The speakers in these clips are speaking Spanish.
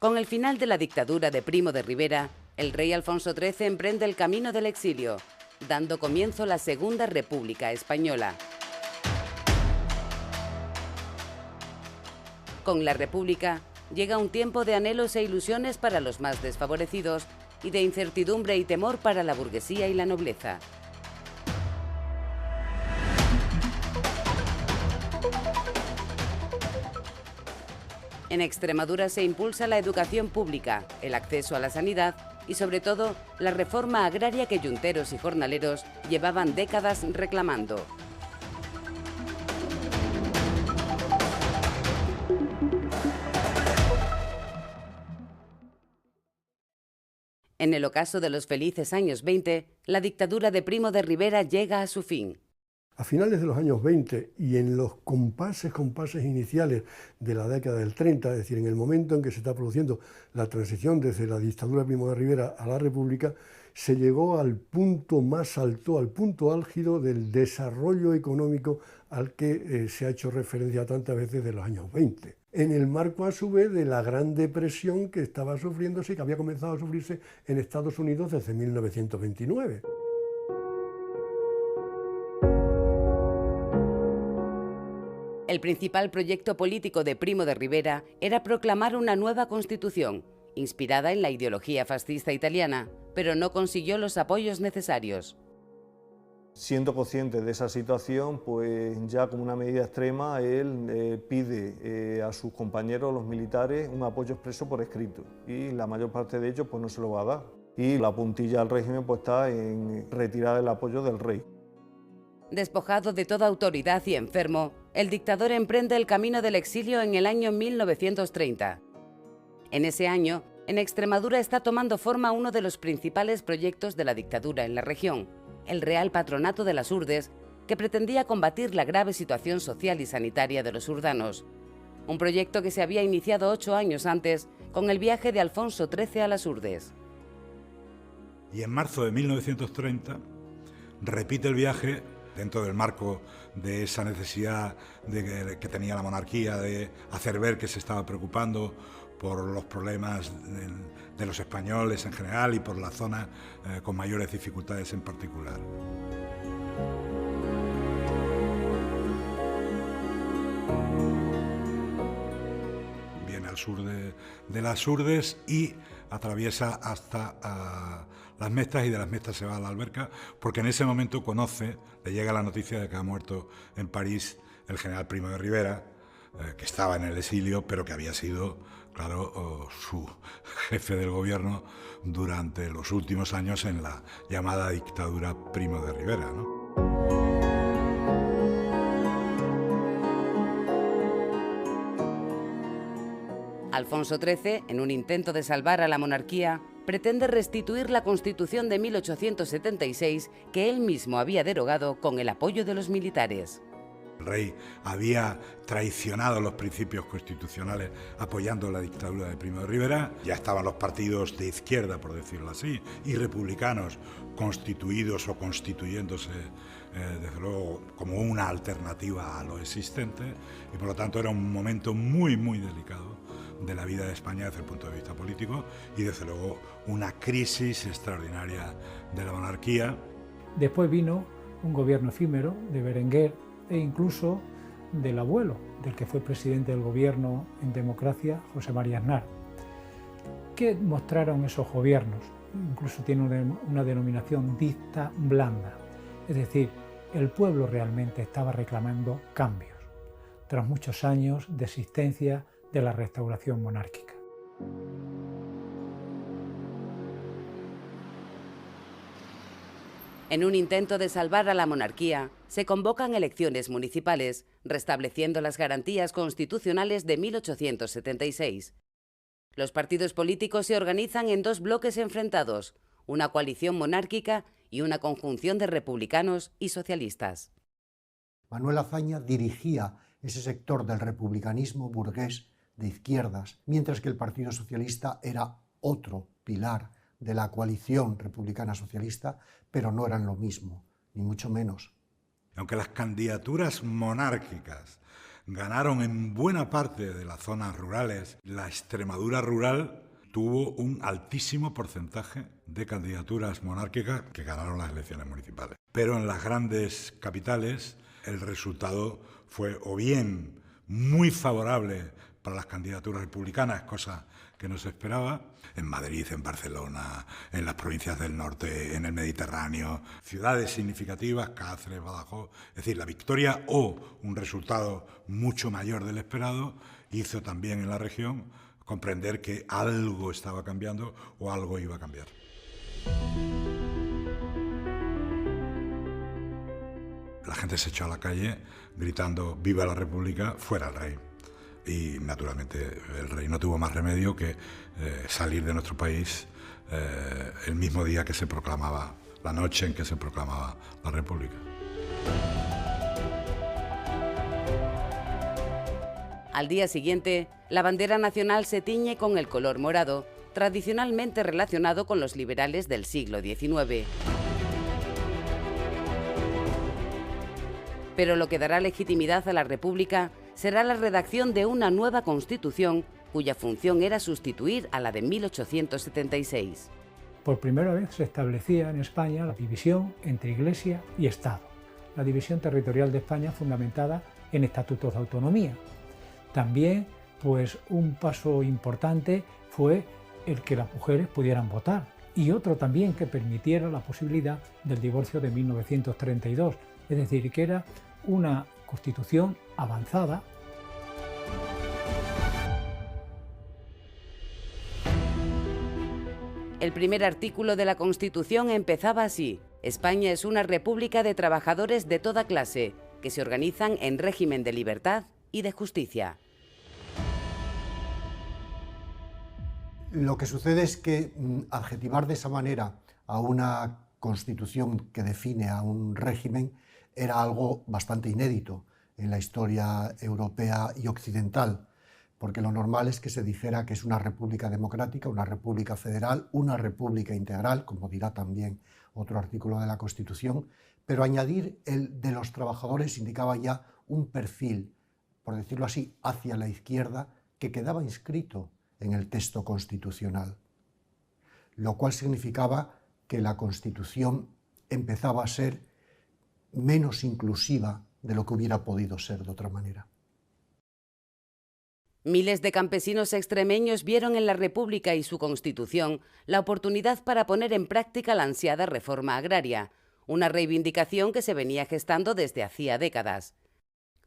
Con el final de la dictadura de Primo de Rivera, el rey Alfonso XIII emprende el camino del exilio, dando comienzo la Segunda República Española. Con la República llega un tiempo de anhelos e ilusiones para los más desfavorecidos y de incertidumbre y temor para la burguesía y la nobleza. En Extremadura se impulsa la educación pública, el acceso a la sanidad y, sobre todo, la reforma agraria que yunteros y jornaleros llevaban décadas reclamando. En el ocaso de los felices años 20, la dictadura de Primo de Rivera llega a su fin. A finales de los años 20 y en los compases iniciales de la década del 30, es decir, en el momento en que se está produciendo la transición desde la dictadura de Primo de Rivera a la República, se llegó al punto más alto, al punto álgido del desarrollo económico al que se ha hecho referencia tantas veces de los años 20. En el marco, a su vez, de la Gran Depresión que estaba sufriéndose y que había comenzado a sufrirse en Estados Unidos desde 1929. El principal proyecto político de Primo de Rivera era proclamar una nueva constitución, inspirada en la ideología fascista italiana, pero no consiguió los apoyos necesarios. Siendo consciente de esa situación, pues ya como una medida extrema, él pide a sus compañeros, los militares, un apoyo expreso por escrito, y la mayor parte de ellos pues no se lo va a dar. Y la puntilla al régimen pues está en retirar el apoyo del rey. Despojado de toda autoridad y enfermo, el dictador emprende el camino del exilio en el año 1930. En ese año, en Extremadura está tomando forma uno de los principales proyectos de la dictadura en la región, el Real Patronato de las Urdes, que pretendía combatir la grave situación social y sanitaria de los urdanos. Un proyecto que se había iniciado 8 años antes con el viaje de Alfonso XIII a las Urdes. Y en marzo de 1930 repite el viaje dentro del marco de esa necesidad que tenía la monarquía de hacer ver que se estaba preocupando por los problemas de los españoles en general y por la zona con mayores dificultades en particular. Viene al sur de las Urdes y atraviesa hasta Las Mestas, y de Las Mestas se va a la Alberca, porque en ese momento le llega la noticia de que ha muerto en París el general Primo de Rivera, que estaba en el exilio, pero que había sido, claro, su jefe del gobierno durante los últimos años en la llamada dictadura Primo de Rivera, ¿no? Alfonso XIII, en un intento de salvar a la monarquía, pretende restituir la Constitución de 1876 que él mismo había derogado con el apoyo de los militares. El rey había traicionado los principios constitucionales apoyando la dictadura de Primo de Rivera. Ya estaban los partidos de izquierda, por decirlo así, y republicanos constituidos o constituyéndose, desde luego, como una alternativa a lo existente, y por lo tanto era un momento muy, muy delicado de la vida de España desde el punto de vista político y, desde luego, una crisis extraordinaria de la monarquía. Después vino un gobierno efímero de Berenguer e incluso del abuelo, del que fue presidente del gobierno en democracia, José María Aznar. ¿Qué mostraron esos gobiernos? Incluso tiene una denominación dicta blanda. Es decir, el pueblo realmente estaba reclamando cambios, tras muchos años de existencia de la restauración monárquica. En un intento de salvar a la monarquía, se convocan elecciones municipales, restableciendo las garantías constitucionales de 1876. Los partidos políticos se organizan en 2 bloques enfrentados, una coalición monárquica y una conjunción de republicanos y socialistas. Manuel Azaña dirigía ese sector del republicanismo burgués de izquierdas, mientras que el Partido Socialista era otro pilar de la coalición republicana socialista, pero no eran lo mismo, ni mucho menos. Aunque las candidaturas monárquicas ganaron en buena parte de las zonas rurales. La Extremadura rural tuvo un altísimo porcentaje de candidaturas monárquicas que ganaron las elecciones municipales. Pero en las grandes capitales el resultado fue o bien muy favorable para las candidaturas republicanas, cosa que no se esperaba, en Madrid, en Barcelona, en las provincias del norte, en el Mediterráneo, ciudades significativas, Cáceres, Badajoz. Es decir, la victoria o un resultado mucho mayor del esperado hizo también en la región comprender que algo estaba cambiando o algo iba a cambiar. La gente se echó a la calle gritando «Viva la República, fuera el rey». Y naturalmente el rey no tuvo más remedio que salir de nuestro país el mismo día que se proclamaba, la noche en que se proclamaba la República. Al día siguiente, la bandera nacional se tiñe con el color morado, tradicionalmente relacionado con los liberales del siglo XIX. Pero lo que dará legitimidad a la República será la redacción de una nueva Constitución, cuya función era sustituir a la de 1876. Por primera vez se establecía en España la división entre Iglesia y Estado, la división territorial de España fundamentada en estatutos de autonomía. También, pues, un paso importante fue el que las mujeres pudieran votar, y otro también que permitiera la posibilidad del divorcio de 1932, es decir, que era una Constitución avanzada. El primer artículo de la Constitución empezaba así: España es una república de trabajadores de toda clase, que se organizan en régimen de libertad y de justicia. Lo que sucede es que adjetivar de esa manera a una Constitución que define a un régimen era algo bastante inédito en la historia europea y occidental, porque lo normal es que se dijera que es una república democrática, una república federal, una república integral, como dirá también otro artículo de la Constitución, pero añadir el de los trabajadores indicaba ya un perfil, por decirlo así, hacia la izquierda, que quedaba inscrito en el texto constitucional, lo cual significaba que la Constitución empezaba a ser menos inclusiva de lo que hubiera podido ser de otra manera. Miles de campesinos extremeños vieron en la República y su Constitución la oportunidad para poner en práctica la ansiada reforma agraria, una reivindicación que se venía gestando desde hacía décadas.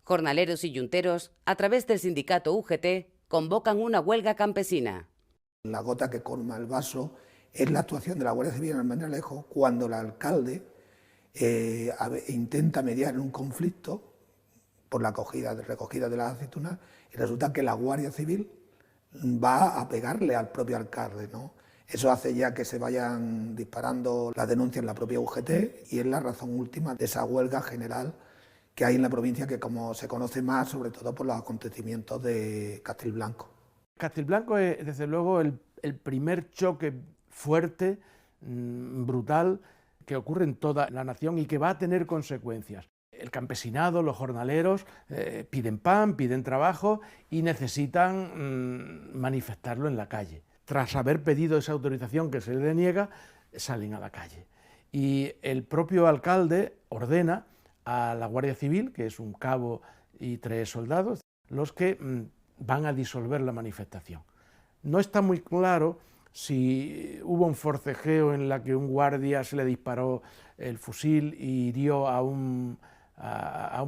Jornaleros y yunteros, a través del sindicato UGT, convocan una huelga campesina. La gota que colma el vaso es la actuación de la Guardia Civil en Almendralejo cuando el alcalde intenta mediar en un conflicto por la recogida de las aceitunas, y resulta que la Guardia Civil va a pegarle al propio alcalde, ¿no? Eso hace ya que se vayan disparando las denuncias en la propia UGT, y es la razón última de esa huelga general que hay en la provincia, que como se conoce más, sobre todo por los acontecimientos de Castilblanco. Castilblanco es, desde luego, el primer choque fuerte, brutal, que ocurre en toda la nación y que va a tener consecuencias. El campesinado, los jornaleros piden pan, piden trabajo y necesitan manifestarlo en la calle. Tras haber pedido esa autorización que se les deniega, salen a la calle. Y el propio alcalde ordena a la Guardia Civil, que es un cabo y 3 soldados, los que van a disolver la manifestación. No está muy claro si hubo un forcejeo en la que un guardia se le disparó el fusil y hirió a un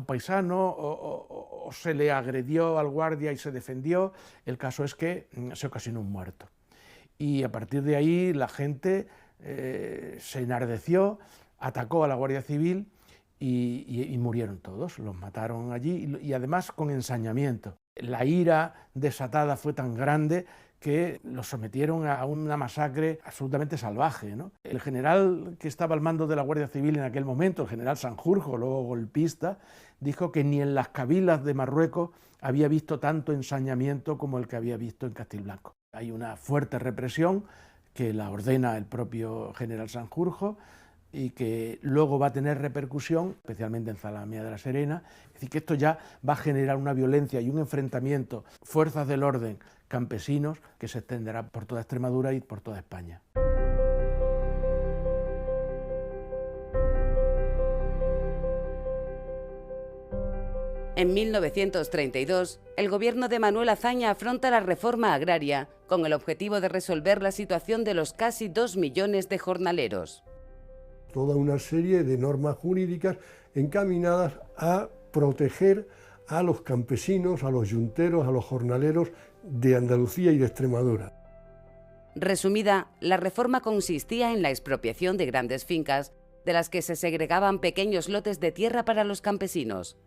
paisano, o se le agredió al guardia y se defendió. El caso es que se ocasionó un muerto. Y a partir de ahí la gente se enardeció, atacó a la Guardia Civil y murieron todos, los mataron allí, y además con ensañamiento. La ira desatada fue tan grande que los sometieron a una masacre absolutamente salvaje, ¿no? El general que estaba al mando de la Guardia Civil en aquel momento, el general Sanjurjo, luego golpista, dijo que ni en las cabilas de Marruecos había visto tanto ensañamiento como el que había visto en Castilblanco. Hay una fuerte represión que la ordena el propio general Sanjurjo, y que luego va a tener repercusión, especialmente en Zalamea de la Serena. Es decir, que esto ya va a generar una violencia y un enfrentamiento, fuerzas del orden, campesinos, que se extenderá por toda Extremadura y por toda España. En 1932, el gobierno de Manuel Azaña afronta la reforma agraria con el objetivo de resolver la situación de los casi 2 millones de jornaleros. Toda una serie de normas jurídicas encaminadas a proteger a los campesinos, a los yunteros, a los jornaleros de Andalucía y de Extremadura. Resumida, la reforma consistía en la expropiación de grandes fincas, de las que se segregaban pequeños lotes de tierra para los campesinos,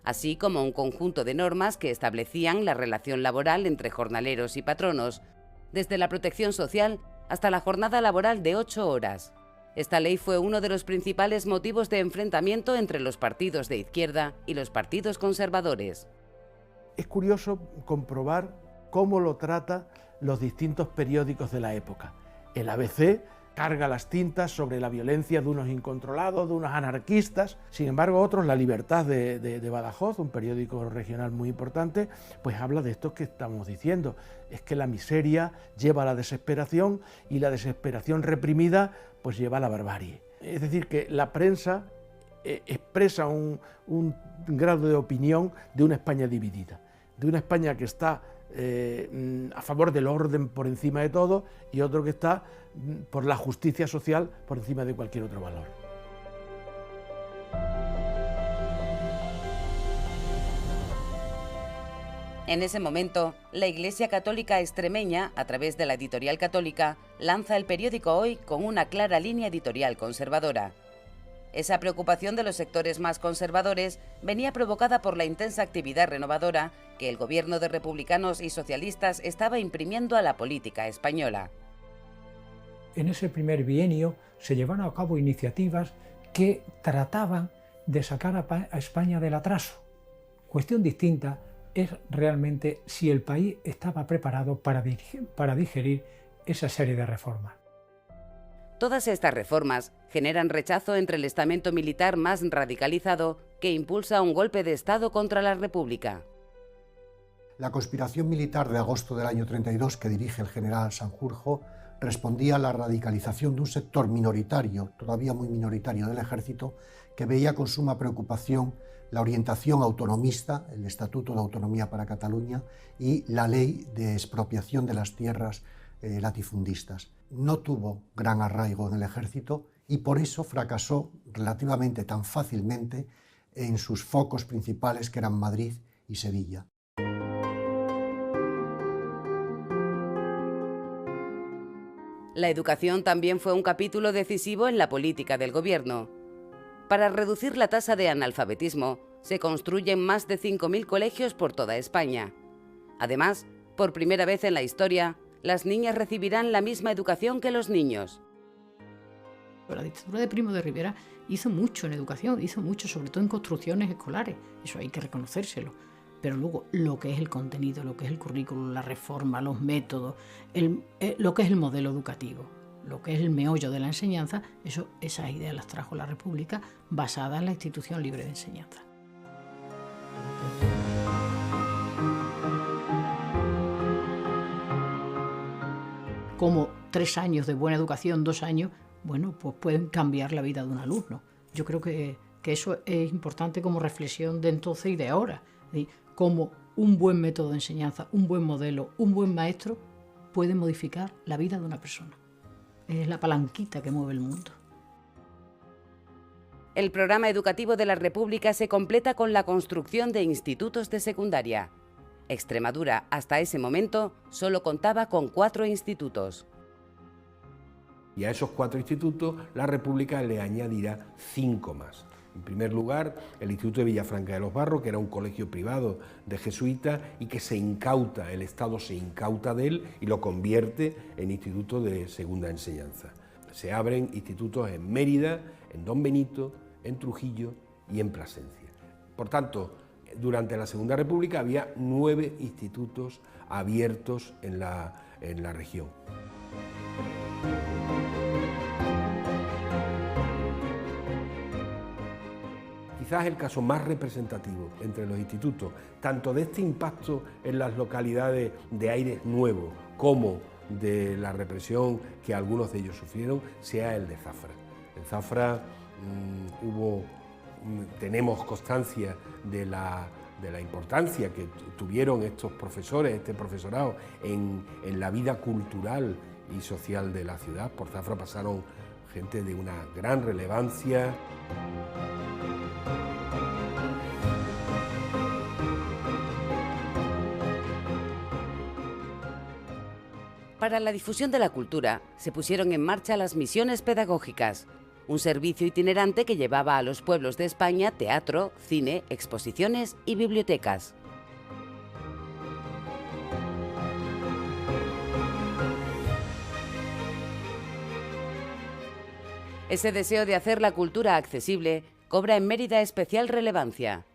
así como un conjunto de normas que establecían la relación laboral entre jornaleros y patronos, desde la protección social hasta la jornada laboral de 8 horas. Esta ley fue uno de los principales motivos de enfrentamiento entre los partidos de izquierda y los partidos conservadores. Es curioso comprobar cómo lo trata los distintos periódicos de la época. El ABC carga las tintas sobre la violencia de unos incontrolados, de unos anarquistas. Sin embargo, otros, La Libertad de Badajoz, un periódico regional muy importante, pues habla de esto que estamos diciendo. Es que la miseria lleva a la desesperación y la desesperación reprimida pues lleva a la barbarie. Es decir, que la prensa expresa un grado de opinión de una España dividida, de una España que está a favor del orden por encima de todo y otro que está por la justicia social por encima de cualquier otro valor. En ese momento, la Iglesia Católica extremeña, a través de la Editorial Católica, lanza el periódico Hoy con una clara línea editorial conservadora. Esa preocupación de los sectores más conservadores venía provocada por la intensa actividad renovadora que el gobierno de republicanos y socialistas estaba imprimiendo a la política española. En ese primer bienio se llevaron a cabo iniciativas que trataban de sacar a España del atraso. Cuestión distinta es realmente si el país estaba preparado para digerir esa serie de reformas. Todas estas reformas generan rechazo entre el estamento militar más radicalizado que impulsa un golpe de Estado contra la República. La conspiración militar de agosto del año 32 que dirige el general Sanjurjo respondía a la radicalización de un sector minoritario, todavía muy minoritario del ejército, que veía con suma preocupación la orientación autonomista, el Estatuto de Autonomía para Cataluña y la ley de expropiación de las tierras latifundistas. No tuvo gran arraigo en el ejército y por eso fracasó relativamente tan fácilmente en sus focos principales que eran Madrid y Sevilla. La educación también fue un capítulo decisivo en la política del gobierno. Para reducir la tasa de analfabetismo, se construyen más de 5.000 colegios por toda España. Además, por primera vez en la historia, las niñas recibirán la misma educación que los niños. La dictadura de Primo de Rivera hizo mucho en educación, hizo mucho sobre todo en construcciones escolares, eso hay que reconocérselo. Pero luego lo que es el contenido, lo que es el currículo, la reforma, los métodos, lo que es el modelo educativo, lo que es el meollo de la enseñanza, esas ideas las trajo la República basadas en la institución libre de enseñanza. Como 3 años de buena educación, 2 años, bueno, pues pueden cambiar la vida de un alumno. Yo creo que eso es importante como reflexión de entonces y de ahora. Como un buen método de enseñanza, un buen modelo, un buen maestro puede modificar la vida de una persona. Es la palanquita que mueve el mundo. El programa educativo de la República se completa con la construcción de institutos de secundaria. Extremadura, hasta ese momento, solo contaba con 4 institutos. Y a esos 4 institutos la República le añadirá 5 más. En primer lugar, el Instituto de Villafranca de los Barros, que era un colegio privado de jesuitas y que el Estado se incauta de él y lo convierte en instituto de segunda enseñanza. Se abren institutos en Mérida, en Don Benito, en Trujillo y en Plasencia. Por tanto, durante la Segunda República había 9 institutos abiertos en la región. quizás el caso más representativo entre los institutos, tanto de este impacto en las localidades de aires nuevos como de la represión que algunos de ellos sufrieron, sea el de Zafra. En Zafra tenemos constancia de la importancia que tuvieron estos profesores, este profesorado, en la vida cultural y social de la ciudad. Por Zafra pasaron gente de una gran relevancia. Para la difusión de la cultura se pusieron en marcha las misiones pedagógicas, un servicio itinerante que llevaba a los pueblos de España teatro, cine, exposiciones y bibliotecas. Ese deseo de hacer la cultura accesible cobra en Mérida especial relevancia.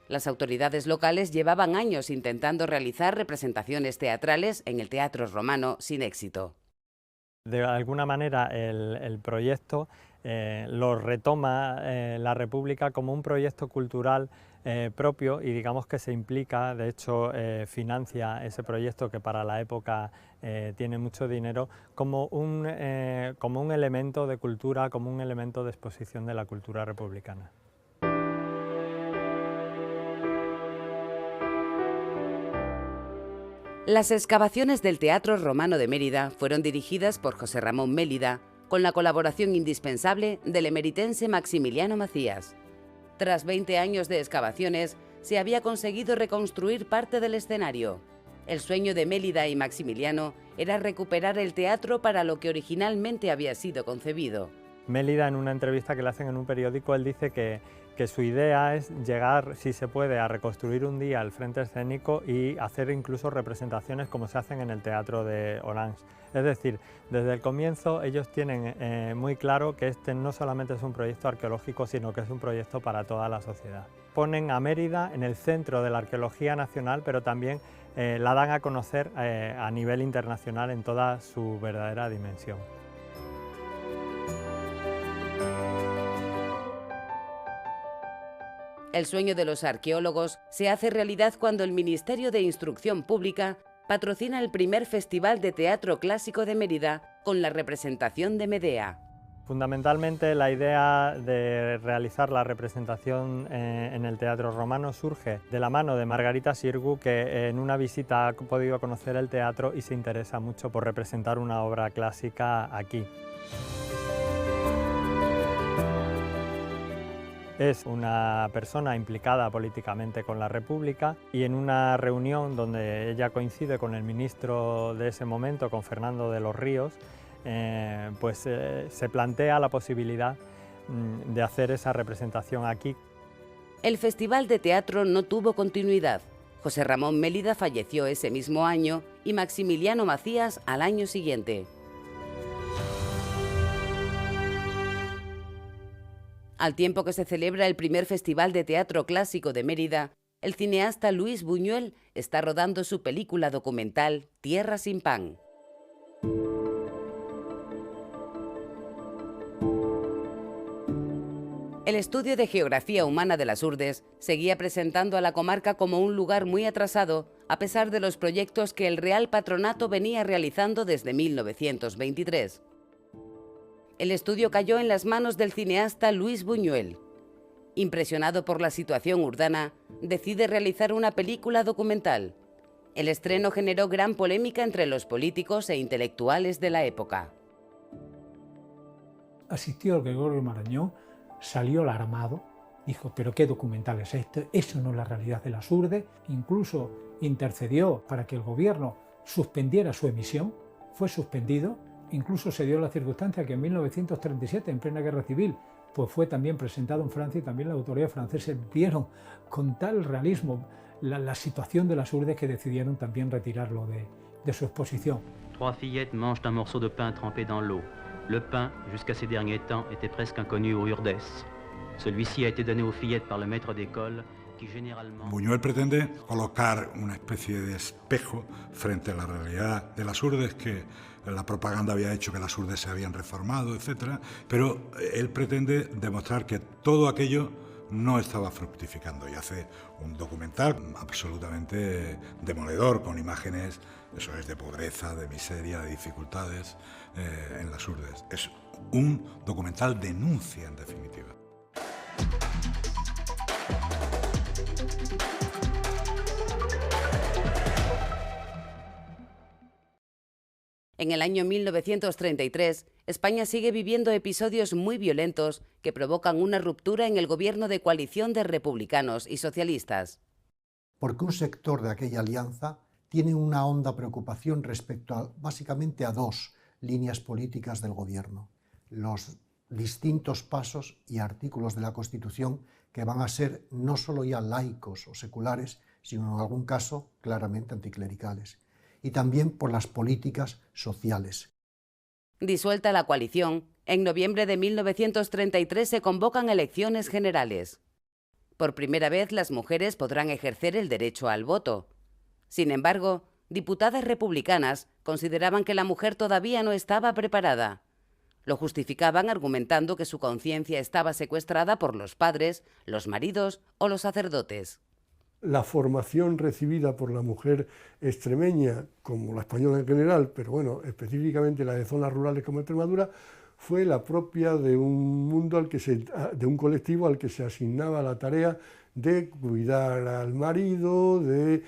Las autoridades locales llevaban años intentando realizar representaciones teatrales en el Teatro Romano sin éxito. De alguna manera el proyecto lo retoma la República como un proyecto cultural propio y digamos que se implica, de hecho financia ese proyecto que para la época tiene mucho dinero como un elemento de cultura, como un elemento de exposición de la cultura republicana. Las excavaciones del Teatro Romano de Mérida fueron dirigidas por José Ramón Mélida, con la colaboración indispensable del emeritense Maximiliano Macías. Tras 20 años de excavaciones, se había conseguido reconstruir parte del escenario. El sueño de Mélida y Maximiliano era recuperar el teatro para lo que originalmente había sido concebido. Mélida, en una entrevista que le hacen en un periódico, él dice que su idea es llegar, si se puede, a reconstruir un día el frente escénico y hacer incluso representaciones como se hacen en el Teatro de Orange. Es decir, desde el comienzo ellos tienen muy claro que este no solamente es un proyecto arqueológico, sino que es un proyecto para toda la sociedad. Ponen a Mérida en el centro de la arqueología nacional, pero también la dan a conocer a nivel internacional en toda su verdadera dimensión. El sueño de los arqueólogos se hace realidad cuando el Ministerio de Instrucción Pública patrocina el primer Festival de Teatro Clásico de Mérida con la representación de Medea. Fundamentalmente la idea de realizar la representación en el Teatro Romano surge de la mano de Margarita Xirgu, que en una visita ha podido conocer el teatro y se interesa mucho por representar una obra clásica aquí. Es una persona implicada políticamente con la República y en una reunión donde ella coincide con el ministro de ese momento, con Fernando de los Ríos, se plantea la posibilidad de hacer esa representación aquí. El Festival de Teatro no tuvo continuidad. José Ramón Mélida falleció ese mismo año y Maximiliano Macías al año siguiente. Al tiempo que se celebra el primer Festival de Teatro Clásico de Mérida, el cineasta Luis Buñuel está rodando su película documental Tierra sin pan. El estudio de geografía humana de las Urdes seguía presentando a la comarca como un lugar muy atrasado, a pesar de los proyectos que el Real Patronato venía realizando desde 1923. El estudio cayó en las manos del cineasta Luis Buñuel. Impresionado por la situación urdana, decide realizar una película documental. El estreno generó gran polémica entre los políticos e intelectuales de la época. Asistió Gregorio Marañón, salió alarmado, dijo, ¿pero qué documental es este? Eso no es la realidad de las Urdes. Incluso intercedió para que el gobierno suspendiera su emisión, fue suspendido. Incluso se dio la circunstancia que en 1937, en plena guerra civil, pues fue también presentado en Francia y también la autoridad francesa vieron con tal realismo la situación de las Urdes que decidieron también retirarlo de su exposición. Trois fillettes mangent un morceau de pain trempé dans l'eau. Le pain, jusqu'à ces derniers temps, était presque inconnu aux Urdes. Celui-ci a été donné aux fillettes par le maître d'école. Buñuel pretende colocar una especie de espejo frente a la realidad de las Urdes, que la propaganda había hecho que las Urdes se habían reformado, etc. Pero él pretende demostrar que todo aquello no estaba fructificando, y hace un documental absolutamente demoledor, con imágenes, eso es, de pobreza, de miseria, de dificultades en las urdes. Es un documental denuncia, en definitiva. En el año 1933, España sigue viviendo episodios muy violentos que provocan una ruptura en el gobierno de coalición de republicanos y socialistas. Porque un sector de aquella alianza tiene una honda preocupación respecto básicamente a dos líneas políticas del gobierno: los distintos pasos y artículos de la Constitución que van a ser no solo ya laicos o seculares, sino en algún caso claramente anticlericales, y también por las políticas sociales. Disuelta la coalición, en noviembre de 1933 se convocan elecciones generales. Por primera vez las mujeres podrán ejercer el derecho al voto. Sin embargo, diputadas republicanas consideraban que la mujer todavía no estaba preparada. Lo justificaban argumentando que su conciencia estaba secuestrada por los padres, los maridos o los sacerdotes. La formación recibida por la mujer extremeña, como la española en general, pero bueno, específicamente la de zonas rurales como Extremadura, fue la propia de un mundo de un colectivo al que se asignaba la tarea de cuidar al marido, de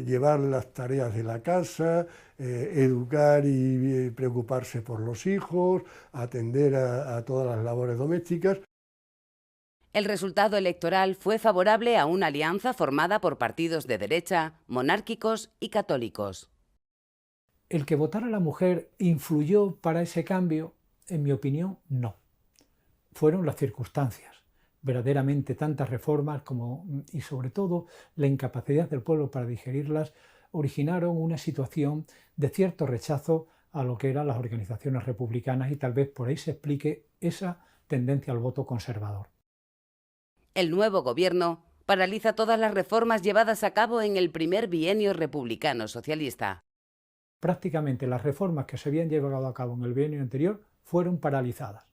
llevar las tareas de la casa, educar y preocuparse por los hijos, atender a todas las labores domésticas. El resultado electoral fue favorable a una alianza formada por partidos de derecha, monárquicos y católicos. ¿El que votara la mujer influyó para ese cambio? En mi opinión, no. Fueron las circunstancias. Verdaderamente tantas reformas y sobre todo la incapacidad del pueblo para digerirlas originaron una situación de cierto rechazo a lo que eran las organizaciones republicanas, y tal vez por ahí se explique esa tendencia al voto conservador. El nuevo gobierno paraliza todas las reformas llevadas a cabo en el primer bienio republicano-socialista. Prácticamente las reformas que se habían llevado a cabo en el bienio anterior fueron paralizadas.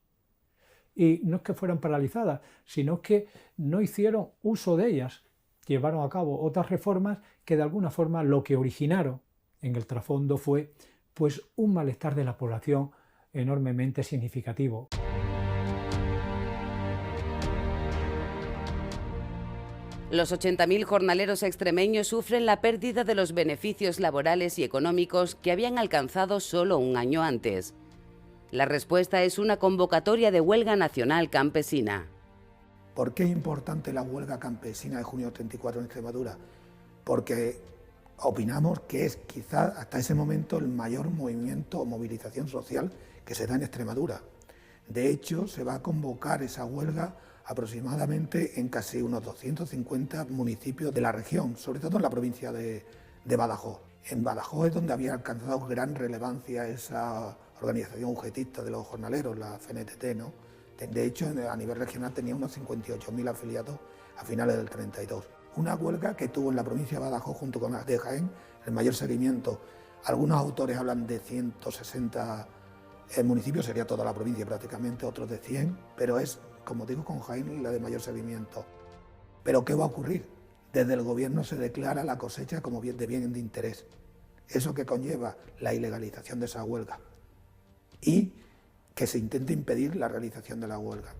Y no es que fueran paralizadas, sino que no hicieron uso de ellas. Llevaron a cabo otras reformas que de alguna forma lo que originaron en el trasfondo fue pues un malestar de la población enormemente significativo. Los 80.000 jornaleros extremeños sufren la pérdida de los beneficios laborales y económicos que habían alcanzado solo un año antes. La respuesta es una convocatoria de huelga nacional campesina. ¿Por qué es importante la huelga campesina de junio del 34 en Extremadura? Porque opinamos que es quizás hasta ese momento el mayor movimiento o movilización social que se da en Extremadura. De hecho, se va a convocar esa huelga aproximadamente en casi unos 250 municipios de la región, sobre todo en la provincia de Badajoz. En Badajoz es donde había alcanzado gran relevancia esa organización ugetista de los jornaleros, la CNTT, ¿no? De hecho, a nivel regional tenía unos 58.000 afiliados a finales del 32. Una huelga que tuvo en la provincia de Badajoz junto con la de Jaén el mayor seguimiento. Algunos autores hablan de 160 municipios, sería toda la provincia prácticamente, otros de 100, pero es, como digo, con Jaén la de mayor seguimiento. ¿Pero qué va a ocurrir? Desde el gobierno se declara la cosecha como bien de interés. Eso que conlleva la ilegalización de esa huelga y que se intente impedir la realización de la huelga.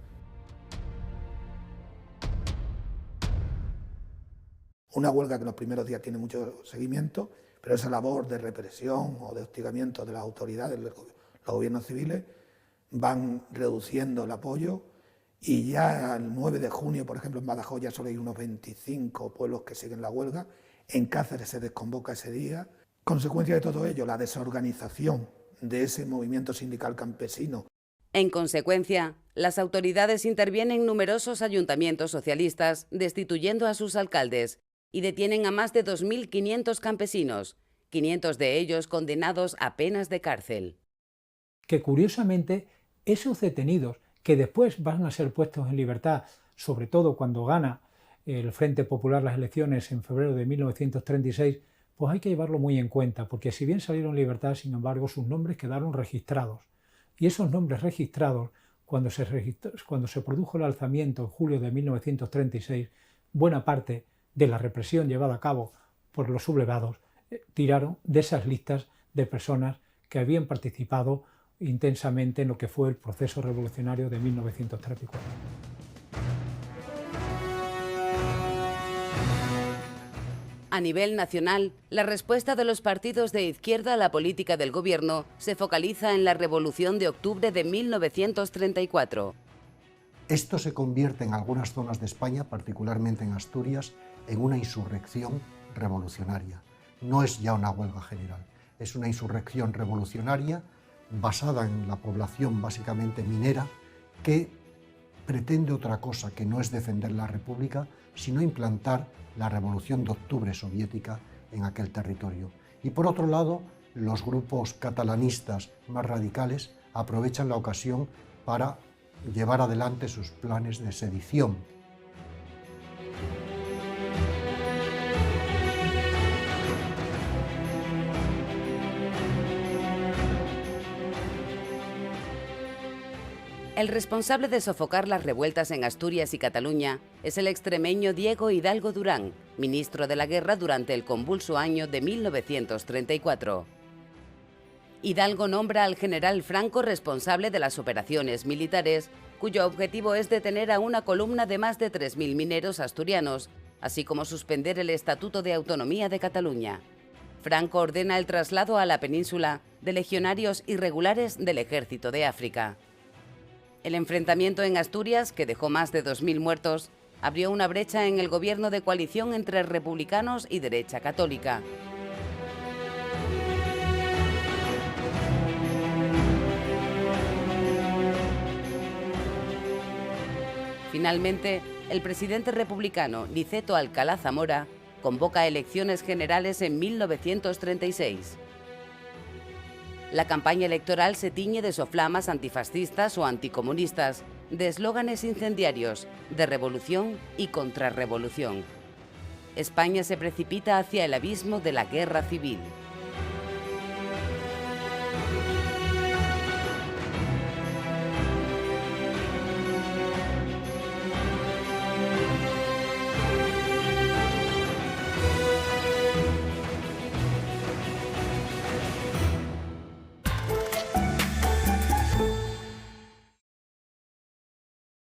Una huelga que en los primeros días tiene mucho seguimiento, pero esa labor de represión o de hostigamiento de las autoridades, los gobiernos civiles, van reduciendo el apoyo. Y ya el 9 de junio, por ejemplo, en Badajoz ya solo hay unos 25 pueblos que siguen la huelga. En Cáceres se desconvoca ese día. Consecuencia de todo ello, la desorganización de ese movimiento sindical campesino. En consecuencia, las autoridades intervienen en numerosos ayuntamientos socialistas, destituyendo a sus alcaldes, y detienen a más de 2.500 campesinos, 500 de ellos condenados a penas de cárcel. Que curiosamente, esos detenidos que después van a ser puestos en libertad, sobre todo cuando gana el Frente Popular las elecciones en febrero de 1936, pues hay que llevarlo muy en cuenta, porque si bien salieron en libertad, sin embargo, sus nombres quedaron registrados. Y esos nombres registrados cuando se produjo el alzamiento en julio de 1936, buena parte de la represión llevada a cabo por los sublevados tiraron de esas listas de personas que habían participado intensamente en lo que fue el proceso revolucionario de 1934. A nivel nacional, la respuesta de los partidos de izquierda a la política del gobierno se focaliza en la Revolución de Octubre de 1934. Esto se convierte en algunas zonas de España, particularmente en Asturias, en una insurrección revolucionaria. No es ya una huelga general, es una insurrección revolucionaria basada en la población básicamente minera que pretende otra cosa que no es defender la República, sino implantar la Revolución de Octubre soviética en aquel territorio. Y por otro lado, los grupos catalanistas más radicales aprovechan la ocasión para llevar adelante sus planes de sedición. El responsable de sofocar las revueltas en Asturias y Cataluña es el extremeño Diego Hidalgo Durán, ministro de la Guerra durante el convulso año de 1934. Hidalgo nombra al general Franco responsable de las operaciones militares, cuyo objetivo es detener a una columna de más de 3.000 mineros asturianos, así como suspender el Estatuto de Autonomía de Cataluña. Franco ordena el traslado a la península de legionarios irregulares del Ejército de África. El enfrentamiento en Asturias, que dejó más de 2.000 muertos, abrió una brecha en el gobierno de coalición entre republicanos y derecha católica. Finalmente, el presidente republicano Niceto Alcalá Zamora convoca elecciones generales en 1936. La campaña electoral se tiñe de soflamas antifascistas o anticomunistas, de eslóganes incendiarios, de revolución y contrarrevolución. España se precipita hacia el abismo de la guerra civil.